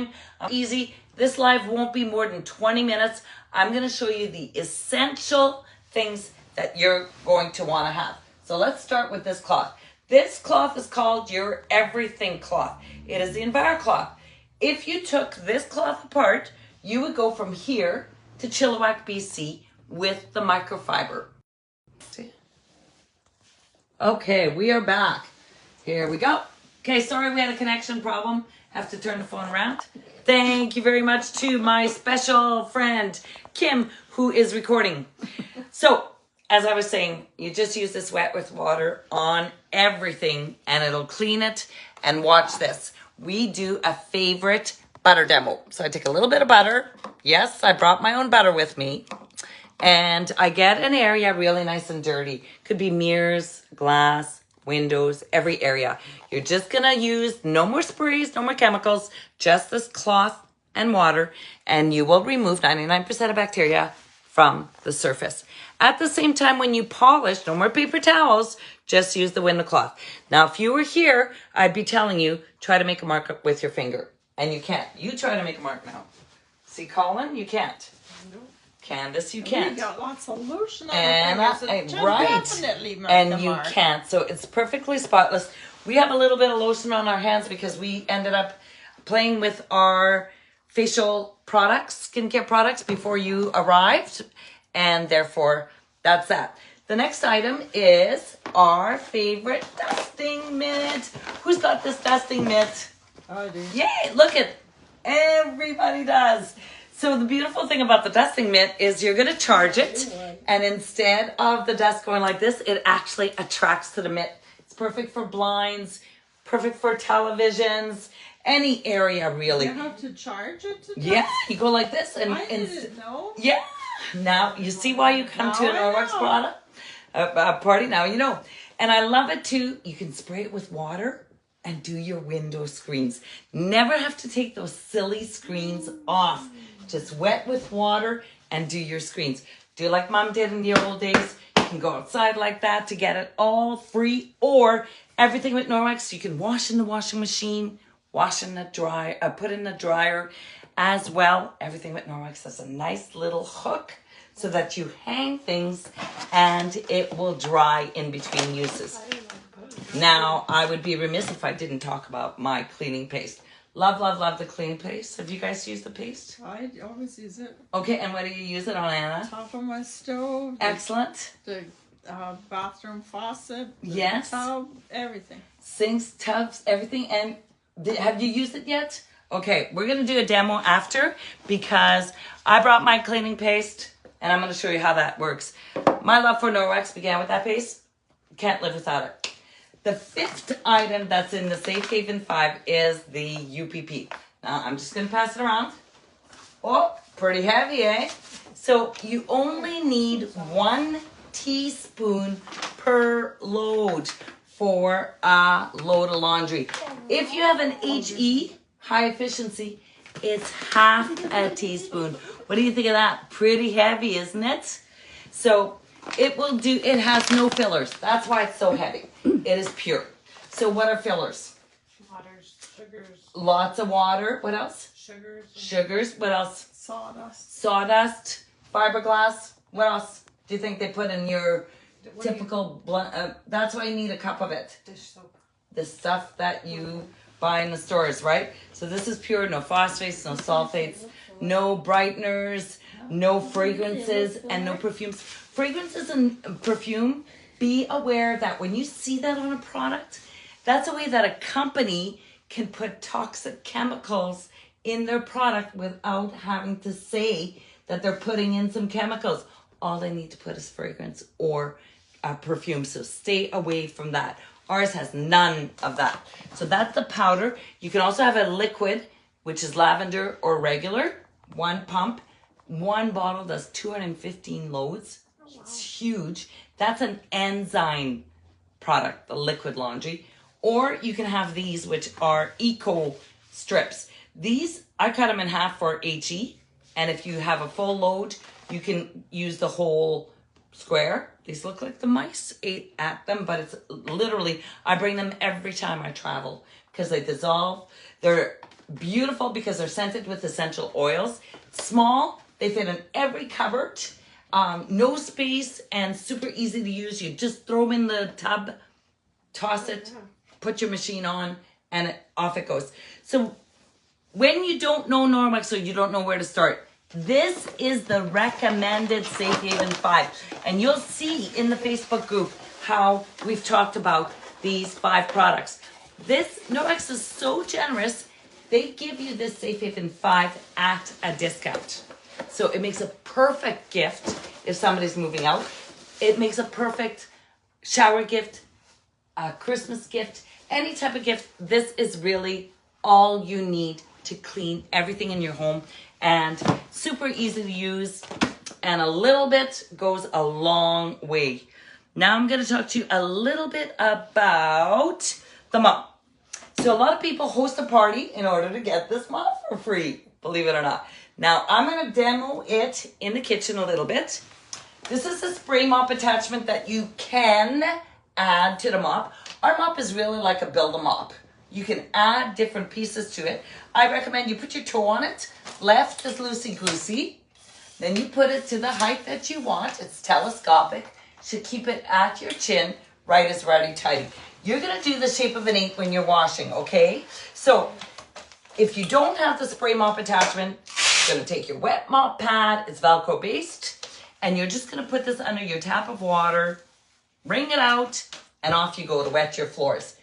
time. Easy. This live won't be more than 20 minutes. I'm going to show you the essential things that you're going to want to have. So let's start with this cloth. This cloth is called your everything cloth. It is the Enviro cloth. If you took this cloth apart, you would go from here to Chilliwack, BC with the microfiber. Okay, we are back. Here we go. Okay, sorry we had a connection problem. Have to turn the phone around. Thank you very much to my special friend, Kim, who is recording. So, as I was saying, you just use this wet with water on everything and it'll clean it. And watch this. We do a favorite butter demo. So I take a little bit of butter. Yes, I brought my own butter with me. And I get an area really nice and dirty. Could be mirrors, glass, windows, every area. You're just going to use no more sprays, no more chemicals, just this cloth and water. And you will remove 99% of bacteria from the surface. At the same time, when you polish, no more paper towels, just use the window cloth. Now, if you were here, I'd be telling you, try to make a mark up with your finger. And you can't. You try to make a mark now. See, Colin, you can't. No. Candace, you can't. We got lots of lotion on and our fingers. Right. Definitely mark and you can't. So it's perfectly spotless. We have a little bit of lotion on our hands because we ended up playing with our facial products, skincare products before you arrived. And therefore, that's that. The next item is our favorite dusting mitt. Who's got this dusting mitt? I do. Yay! Look at everybody does. So the beautiful thing about the dusting mitt is you're going to charge it, and instead of the dust going like this, it actually attracts to the mitt. It's perfect for blinds, perfect for televisions, any area really. You have to charge it to dust? Yeah, you go like this and I didn't know. Yeah. Now you see why you come to a Norwex product party. Now you know. And I love it too. You can spray it with water and do your window screens. Never have to take those silly screens off. Just wet with water and do your screens. Do like Mom did in the old days. You can go outside like that to get it all free. Or everything with Norwex, you can wash in the washing machine, wash in the put in the dryer as well. Everything with Norwex has a nice little hook so that you hang things and it will dry in between uses. Now, I would be remiss if I didn't talk about my cleaning paste. Love, love, love the cleaning paste. Have you guys used the paste? I always use it. Okay, and what do you use it on, Anna? Top of my stove. Excellent. The bathroom faucet. Yes. Tub, everything. Sinks, tubs, everything. And have you used it yet? Okay, we're going to do a demo after because I brought my cleaning paste and I'm going to show you how that works. My love for Norwex began with that paste. Can't live without it. The fifth item that's in the Safe Haven 5 is the UPP. Now, I'm just going to pass it around. Oh, pretty heavy, eh? So, you only need 1 teaspoon per load for a load of laundry. If you have an HE, high efficiency, it's half a teaspoon. What do you think of that? Pretty heavy, isn't it? So, it has no fillers. That's why it's so heavy. It is pure. So what are fillers? Waters, sugars. Lots of water. What else? Sugars. Sugars. What else? Sawdust. Sawdust. Fiberglass. What else do you think they put in your typical blunt? That's why you need a cup of it. Dish soap. The stuff that you buy in the stores, right? So this is pure. No phosphates, no sulfates, no brighteners, no fragrances, and no perfumes. Fragrances and perfume, be aware that when you see that on a product, that's a way that a company can put toxic chemicals in their product without having to say that they're putting in some chemicals. All they need to put is fragrance or perfume, so stay away from that. Ours has none of that. So that's the powder. You can also have a liquid, which is lavender or regular, 1 pump. 1 bottle does 215 loads. It's huge. That's an enzyme product, the liquid laundry. Or you can have these, which are eco strips. These, I cut them in half for HE. And if you have a full load, you can use the whole square. These look like the mice ate at them, but it's literally, I bring them every time I travel because they dissolve. They're beautiful because they're scented with essential oils. Small, they fit in every cupboard. No space and super easy to use. You just throw them in the tub, toss it, put your machine on, and off it goes. So when you don't know Norwex or you don't know where to start, this is the recommended Safe Haven 5. And you'll see in the Facebook group how we've talked about these 5 products. This Norwex is so generous, they give you this Safe Haven 5 at a discount. So it makes a perfect gift if somebody's moving out. It makes a perfect shower gift, a Christmas gift, any type of gift. This is really all you need to clean everything in your home, and super easy to use, and a little bit goes a long way. Now I'm going to talk to you a little bit about the mop. So a lot of people host a party in order to get this mop for free, believe it or not. Now I'm going to demo it in the kitchen a little bit. This is a spray mop attachment that you can add to the mop. Our mop is really like a Build-A-Mop. You can add different pieces to it. I recommend you put your toe on it. Left is loosey-goosey. Then you put it to the height that you want. It's telescopic. Should keep it at your chin. Right is righty-tighty. You're going to do the shape of an 8 when you're washing, okay? So if you don't have the spray mop attachment, you're going to take your wet mop pad. It's Velcro based. And you're just going to put this under your tap of water, wring it out, and off you go to wet your floors.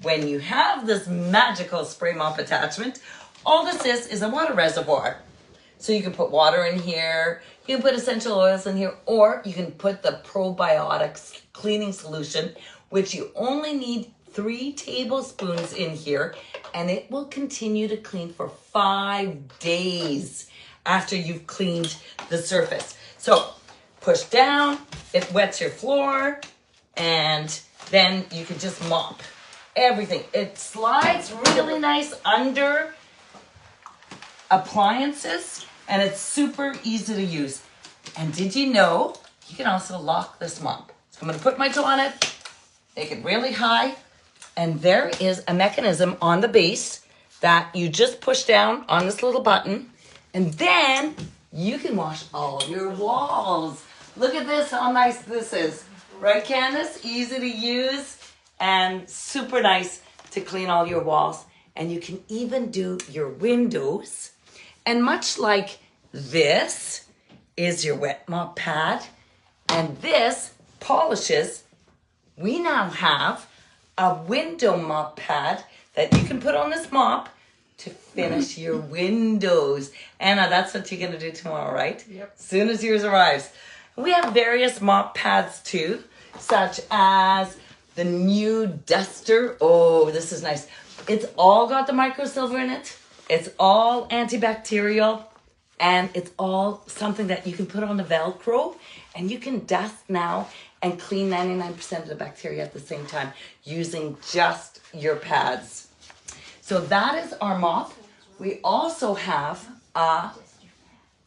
When you have this magical spray mop attachment, all this is a water reservoir. So you can put water in here, you can put essential oils in here, or you can put the probiotics cleaning solution, which you only need 3 tablespoons in here, and it will continue to clean for 5 days after you've cleaned the surface. So push down, it wets your floor, and then you can just mop everything. It slides really nice under appliances, and it's super easy to use. And did you know you can also lock this mop? So I'm going to put my toe on it, make it really high, and there is a mechanism on the base that you just push down on this little button, and then you can wash all of your walls. Look at this, how nice this is. Right, Candace? Easy to use and super nice to clean all your walls. And you can even do your windows. And much like this is your wet mop pad, and this polishes, we now have a window mop pad that you can put on this mop to finish your windows. Anna, that's what you're going to do tomorrow, right? Yep. As soon as yours arrives. We have various mop pads too, such as the new duster. Oh, this is nice. It's all got the microsilver in it. It's all antibacterial, and it's all something that you can put on the Velcro, and you can dust now and clean 99% of the bacteria at the same time using just your pads. So that is our mop. We also have a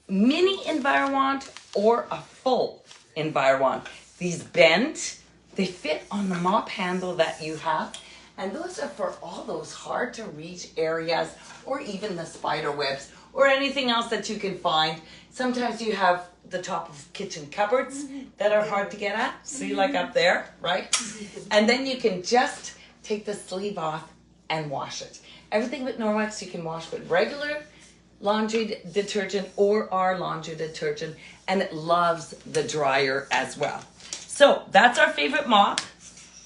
mini Envirowand or a full Envirowand. These bend, they fit on the mop handle that you have, and those are for all those hard to reach areas, or even the spider webs or anything else that you can find. Sometimes you have the top of kitchen cupboards that are hard to get at. See, like up there, right? And then you can just take the sleeve off and wash it. Everything with Norwex you can wash with regular laundry detergent or our laundry detergent, and it loves the dryer as well. So that's our favorite mop.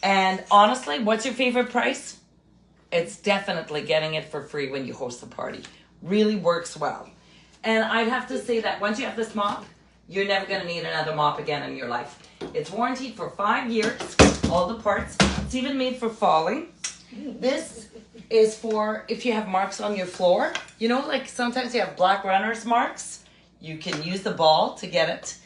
And honestly, what's your favorite price? It's definitely getting it for free when you host a party. Really works well. And I'd have to say that once you have this mop, you're never going to need another mop again in your life. It's warranted for 5 years, all the parts. It's even made for falling. This is for if you have marks on your floor. You know, like sometimes you have black runner's marks. You can use the ball to get it.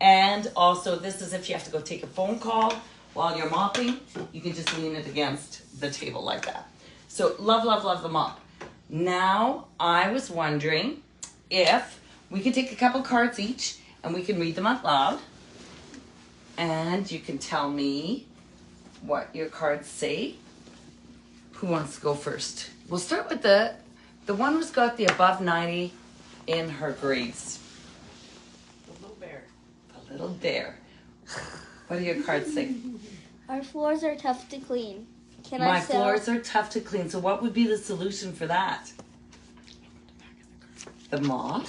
And also this is if you have to go take a phone call while you're mopping. You can just lean it against the table like that. So love, love, love the mop. Now, I was wondering if we could take a couple cards each and we can read them out loud. And you can tell me what your cards say. Who wants to go first? We'll start with the The one who's got the above 90 in her grades. The little bear. The little bear. What do your cards say? Our floors are tough to clean. Can My I sell? floors are tough to clean. So what would be the solution for that? The mop?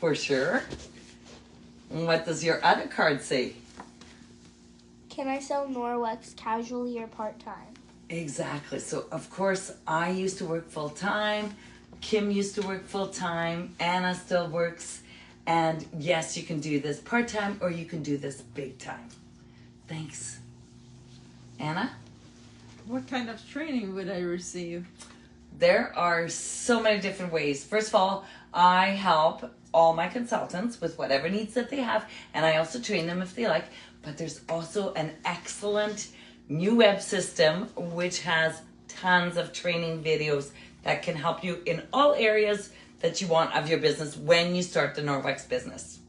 For sure. And what does your other card say? Can I sell Norwex casually or part-time? Exactly. So, of course, I used to work full-time. Kim used to work full-time. Anna still works. And yes, you can do this part-time or you can do this big-time. Thanks. Anna? What kind of training would I receive? There are so many different ways. First of all, I help all my consultants with whatever needs that they have, and I also train them if they like. But there's also an excellent new web system which has tons of training videos that can help you in all areas that you want of your business when you start the Norwex business.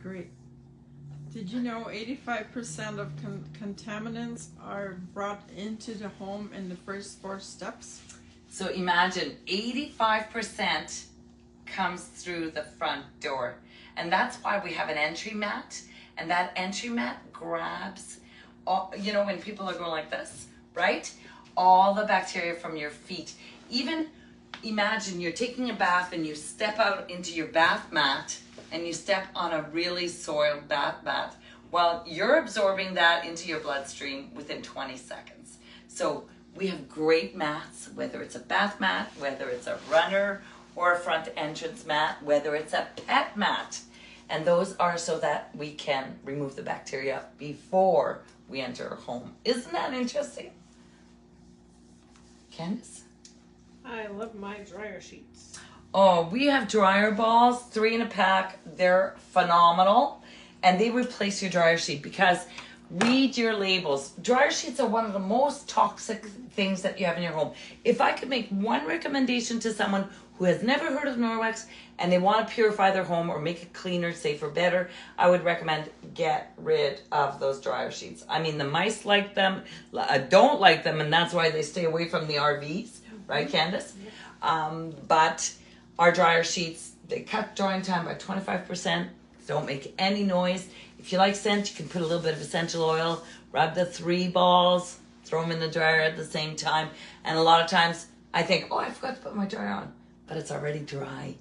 Great. Did you know 85% of contaminants are brought into the home in the first 4 steps? So imagine 85% comes through the front door. And that's why we have an entry mat. And that entry mat grabs, all, you know, when people are going like this, right? All the bacteria from your feet. Even imagine you're taking a bath and you step out into your bath mat and you step on a really soiled bath mat. Well, you're absorbing that into your bloodstream within 20 seconds. So we have great mats, whether it's a bath mat, whether it's a runner or a front entrance mat, whether it's a pet mat. And those are so that we can remove the bacteria before we enter a home. Isn't that interesting? Candice? I love my dryer sheets. Oh, we have dryer balls, 3 in a pack. They're phenomenal. And they replace your dryer sheet because read your labels. Dryer sheets are one of the most toxic things that you have in your home. If I could make one recommendation to someone who has never heard of Norwex and they want to purify their home or make it cleaner, safer, better, I would recommend get rid of those dryer sheets. I mean, the mice like them, don't like them, and that's why they stay away from the RVs, right, Candice? But our dryer sheets, they cut drying time by 25%, don't make any noise. If you like scent, you can put a little bit of essential oil, rub the 3 balls, throw them in the dryer at the same time. And a lot of times I think, oh, I forgot to put my dryer on, but it's already dry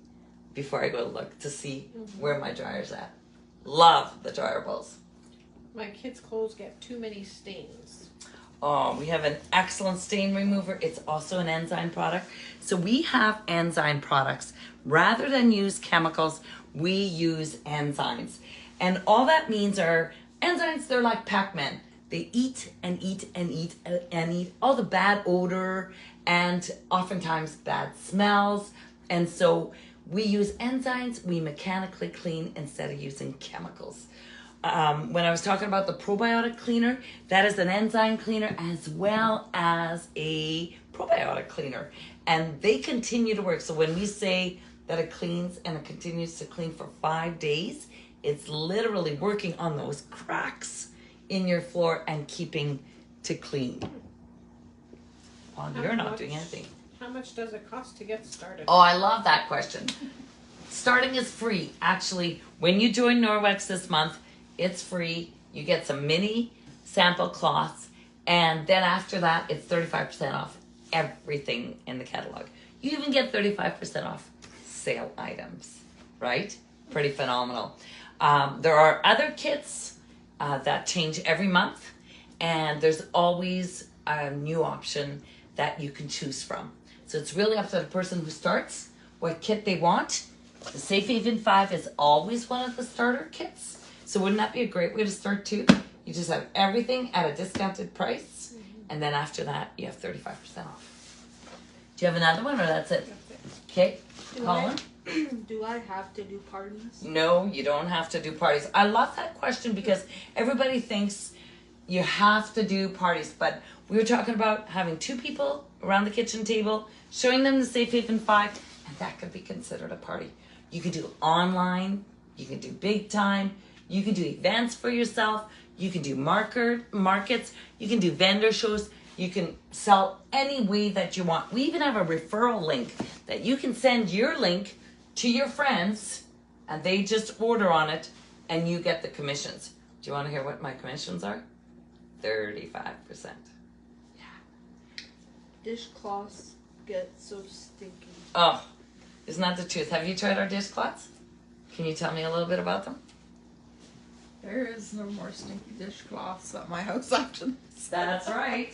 before I go look to see where my dryer's at. Love the dryer balls. My kids' clothes get too many stains. Oh, we have an excellent stain remover. It's also an enzyme product. So we have enzyme products. Rather than use chemicals, we use enzymes. And all that means are enzymes, they're like Pac-Man. They eat and eat and eat and eat all the bad odor and oftentimes bad smells. And so we use enzymes, we mechanically clean instead of using chemicals. When I was talking about the probiotic cleaner, that is an enzyme cleaner as well as a probiotic cleaner. And they continue to work. So when we say that it cleans and it continues to clean for 5 days, it's literally working on those cracks in your floor and keeping to clean. Well, you're not doing anything. How much does it cost to get started? Oh, I love that question. Starting is free. Actually, when you join Norwex this month, it's free. You get some mini sample cloths. And then after that, it's 35% off everything in the catalog. You even get 35% off sale items, right? Pretty phenomenal. There are other kits that change every month. And there's always a new option that you can choose from. So it's really up to the person who starts what kit they want. The Safe Haven 5 is always one of the starter kits. So wouldn't that be a great way to start too? You just have everything at a discounted price. And then after that, you have 35% off. Do you have another one or that's it? Okay, Colin? Do I have to do parties? No, you don't have to do parties. I love that question because everybody thinks you have to do parties. But we were talking about having 2 people around the kitchen table, showing them the Safe Haven 5, and that could be considered a party. You could do online, you can do big time, you can do events for yourself, you can do markets, you can do vendor shows. You can sell any way that you want. We even have a referral link that you can send your link to your friends and they just order on it and you get the commissions. Do you want to hear what my commissions are? 35%. Dishcloths get so stinky. Oh, isn't that the truth? Have you tried our dishcloths? Can you tell me a little bit about them? There is no more stinky dishcloths at my house after this. That's right.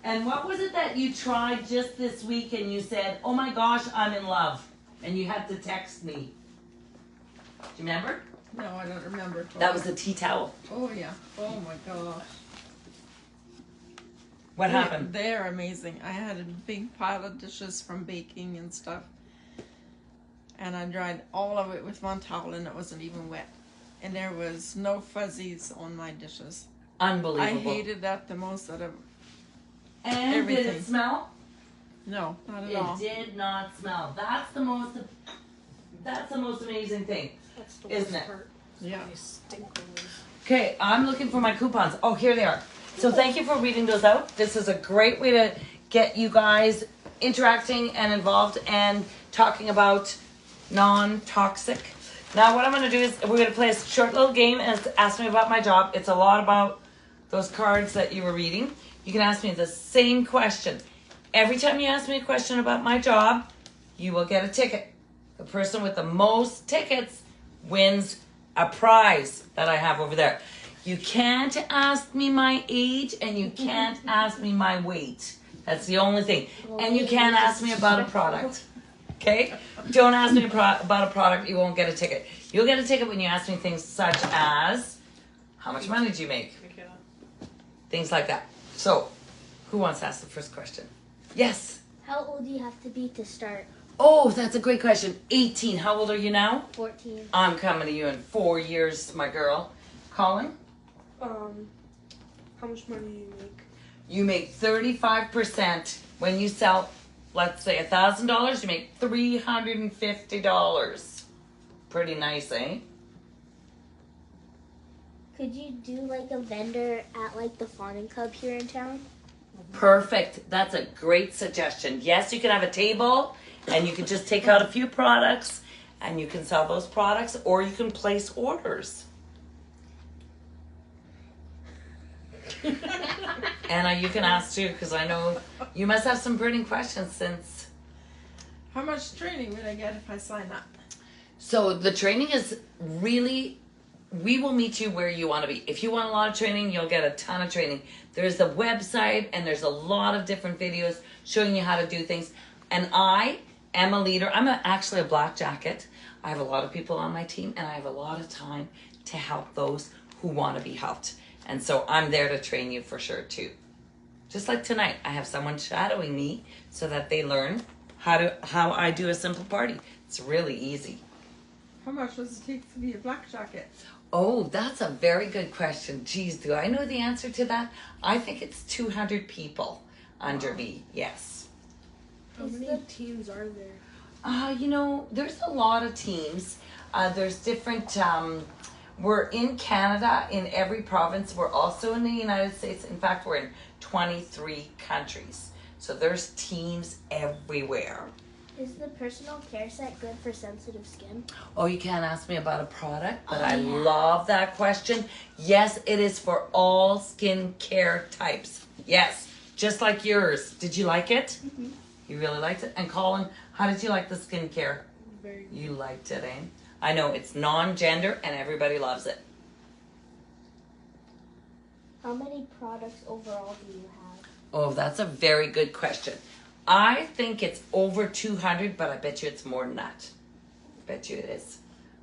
And what was it that you tried just this week and you said, oh my gosh, I'm in love. And you had to text me. Do you remember? No, I don't remember. That was the tea towel. Oh yeah. Oh my gosh. What happened? They're amazing. I had a big pile of dishes from baking and stuff. And I dried all of it with one towel and it wasn't even wet. And there was no fuzzies on my dishes. Unbelievable. I hated that the most out of And did everything. it smell? No, not at It all. did not smell. That's the most amazing thing. That's the Isn't worst it? part. Yeah. They stink always. Okay, I'm looking for my coupons. Oh, here they are. So thank you for reading those out. This is a great way to get you guys interacting and involved and talking about non-toxic. Now what I'm going to do is we're going to play a short little game and it's ask me about my job. It's a lot about those cards that you were reading. You can ask me the same question. Every time you ask me a question about my job, you will get a ticket. The person with the most tickets wins a prize that I have over there. You can't ask me my age and you can't ask me my weight. That's the only thing. And you can't ask me about a product. Okay? Don't ask me about a product, you won't get a ticket. You'll get a ticket when you ask me things such as, how much money do you make? Okay. Things like that. So, who wants to ask the first question? Yes. How old do you have to be to start? Oh, that's a great question. 18. How old are you now? 14. I'm coming to you in 4 years, my girl. Colin? How much money do you make? You make 35% when you sell, let's say $1,000, you make $350. Pretty nice, eh? Could you do like a vendor at like the Fawn and Cub here in town? Perfect. That's a great suggestion. Yes, you can have a table and you can just take out a few products and you can sell those products or you can place orders. Anna, you can ask too because I know you must have some burning questions since. How much training would I get if I sign up? So the training is really, we will meet you where you want to be. If you want a lot of training, you'll get a ton of training. There's a website and there's a lot of different videos showing you how to do things. And I am a leader. I'm actually a black jacket. I have a lot of people on my team and I have a lot of time to help those who want to be helped. And so I'm there to train you for sure too. Just like tonight, I have someone shadowing me so that they learn how I do a simple party. It's really easy. How much does it take to be a black jacket? Oh, that's a very good question. Geez, do I know the answer to that? I think it's 200 people under me, yes. How Is many the- teams are there? There's a lot of teams. There's different, we're in Canada, in every province. We're also in the United States. In fact, we're in 23 countries. So there's teams everywhere. Is the personal care set good for sensitive skin? Oh, you can't ask me about a product, but I love that question. Yes, it is for all skin care types. Yes, just like yours. Did you like it? Mm-hmm. You really liked it? And Colin, how did you like the skincare? Very good. You liked it, eh? I know, it's non-gender and everybody loves it. How many products overall do you have? Oh, that's a very good question. I think it's over 200, but I bet you it's more than that. I bet you it is.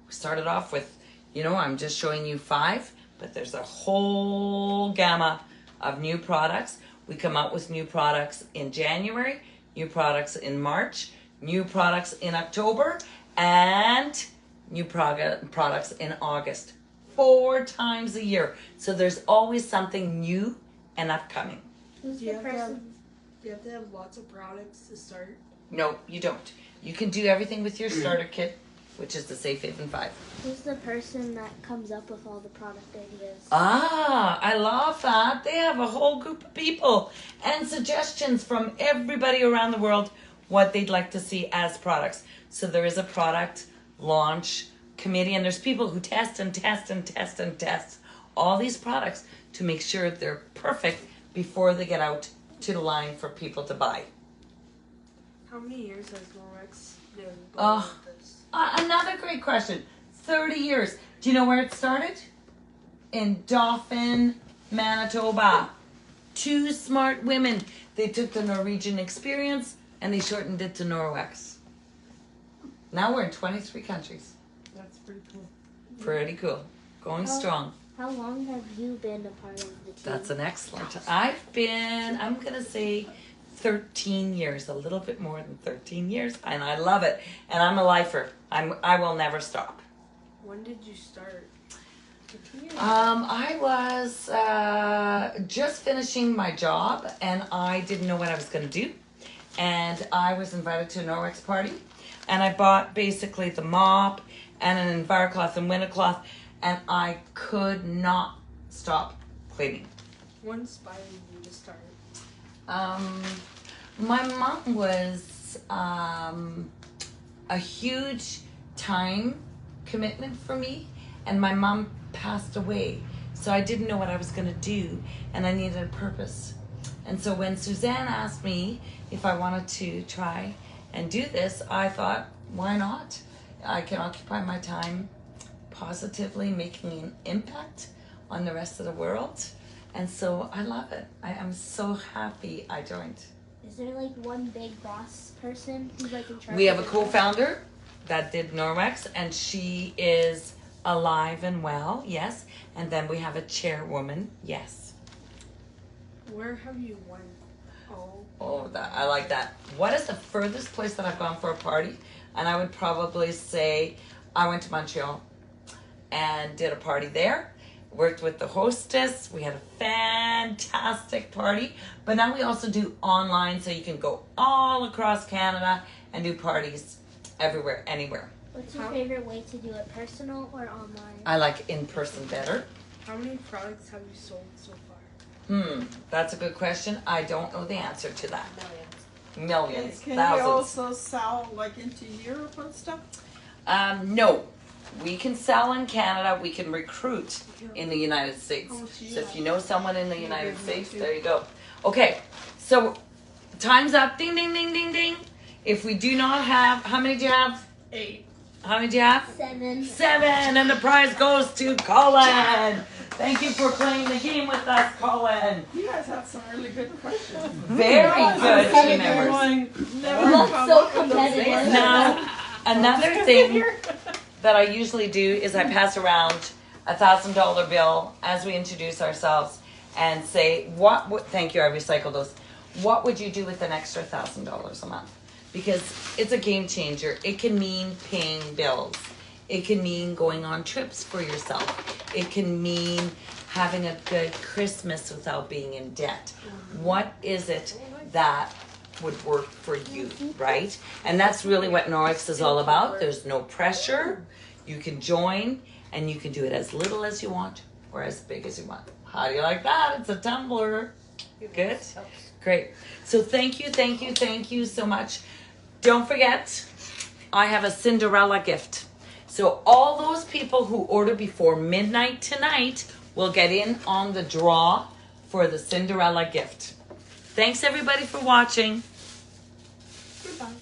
We started off with, I'm just showing you 5, but there's a whole gamma of new products. We come out with new products in January, new products in March, new products in October, and new products in August. 4 times a year. So there's always something new and upcoming. Who's Do you the have to have, person? do you have to have lots of products to start? No, you don't. You can do everything with your starter kit. which is the Safe Haven 5. Who's the person that comes up with all the product ideas? Ah, I love that. They have a whole group of people and suggestions from everybody around the world what they'd like to see as products. So there is a product launch committee, and there's people who test and test and test and test all these products to make sure they're perfect before they get out to the line for people to buy. How many years has Norwex been going Oh. with this? Another great question. 30 years. Do you know where it started? In Dauphin, Manitoba. Two smart women. They took the Norwegian experience and they shortened it to Norwex. Now we're in 23 countries. That's pretty cool. Pretty cool. Going strong. How long have you been a part of the team? That's an excellent. I've been, I'm going to say 13 years, a little bit more than 13 years, and I love it. And I'm a lifer. I will never stop. When did you start? I was just finishing my job, and I didn't know what I was going to do. And I was invited to a Norwex party, and I bought basically the mop and an EnviroCloth and Wintercloth, and I could not stop cleaning. What inspired you to start? My mom was a huge time commitment for me, and my mom passed away, so I didn't know what I was going to do, and I needed a purpose. And so when Suzanne asked me if I wanted to try and do this, I thought, why not? I can occupy my time positively, making an impact on the rest of the world. And so I love it. I am so happy I joined. Is there like one big boss person who's like in charge? We have a of it? co-founder that did Norwex, and she is alive and well, yes. And then we have a chairwoman, yes. Where have you went? Oh, that I like that. What is the furthest place that I've gone for a party? And I would probably say I went to Montreal and did a party there. Worked with the hostess. We had a fantastic party. But now we also do online, so you can go all across Canada and do parties everywhere, anywhere. What's your favorite way to do it, personal or online? I like in person better. How many products have you sold so far? That's a good question. I don't know the answer to that. Millions, Can thousands. you also sell like into Europe and stuff? No. We can sell in Canada. We can recruit in the United States. So if you know someone in the United States, there you go. Okay, so time's up. Ding, ding, ding, ding, ding. If we do not have, how many do you have? 8. How many do you have? 7. 7, and the prize goes to Colin. Thank you for playing the game with us, Colin. You guys had some really good questions. Very good team members. That's so competitive. Now, another thing that I usually do is I pass around $1,000 bill as we introduce ourselves and say, thank you, I recycle those. What would you do with an extra $1,000 a month? Because it's a game changer. It can mean paying bills. It can mean going on trips for yourself. It can mean having a good Christmas without being in debt. What is it that would work for you, right? And that's really what Norwex is all about. There's no pressure. You can join, and you can do it as little as you want or as big as you want. How do you like that? It's a tumbler. Good? Great. So thank you so much. Don't forget, I have a Cinderella gift. So all those people who order before midnight tonight will get in on the draw for the Cinderella gift. Thanks everybody for watching. Goodbye.